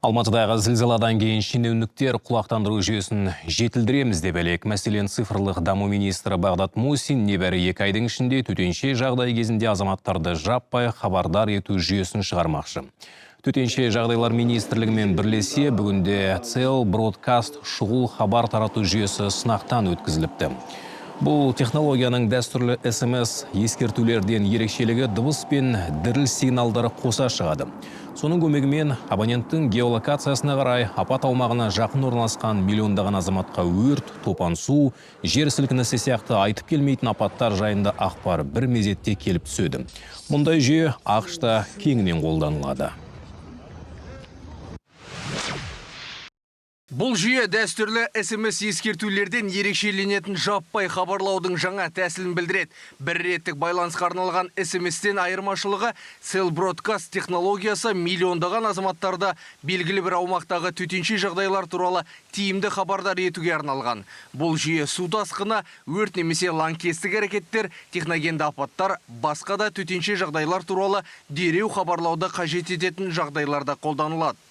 Алматыдағы зілзаладан кейін шенеуніктер құлақтандыру жүйесін жетілдіреміз деп әлек. Мәселен, цифрлық даму министрі Бағдат Мусин небәрі 2 айдың ішінде төтенше жағдай кезінде азаматтарды жаппай хабардар ету жүйесін шығармақшы. Төтенше жағдайлар министрлігімен бірлесе бүгінде Cell Broadcast шұғыл хабар тарату жүйесі сынақтан өткізіліпті. Бұл технологияның дәстүрлі SMS ескертулерден ерекшелігі дыбыс пен діріл сигналдары қоса шығады. Соның көмегімен абоненттің геолокациясына қарай апат аумағына жақын орналасқан миллиондаған азаматқа өрт, топан су, жер сілкінісі сияқты айтып келмейтін апаттар жайында ақпар бір мезетте келіп түседі. Мұндай жүйе ақш-та кеңінен қолданылады. Бұл жүйе дәстүрлі SMS ескертулерден ерекшеленетін жаппай хабарлаудың жаңа тәсілін білдіреді. Бір реттік байланысқа арналған SMS-тен айырмашылығы Cell Broadcast технологиясы миллиондаған азаматтарды белгілі бір аумақтағы төтенше жағдайлар туралы тиімді хабардар етуге арналған. Бұл жүйе су тасқыны, өрт немесе лаңкестік әрекеттер, техногенді апаттар, басқа да төтенше жағдайлар туралы дереу хабарлауды қажет ететін жағдайларда қолданылады.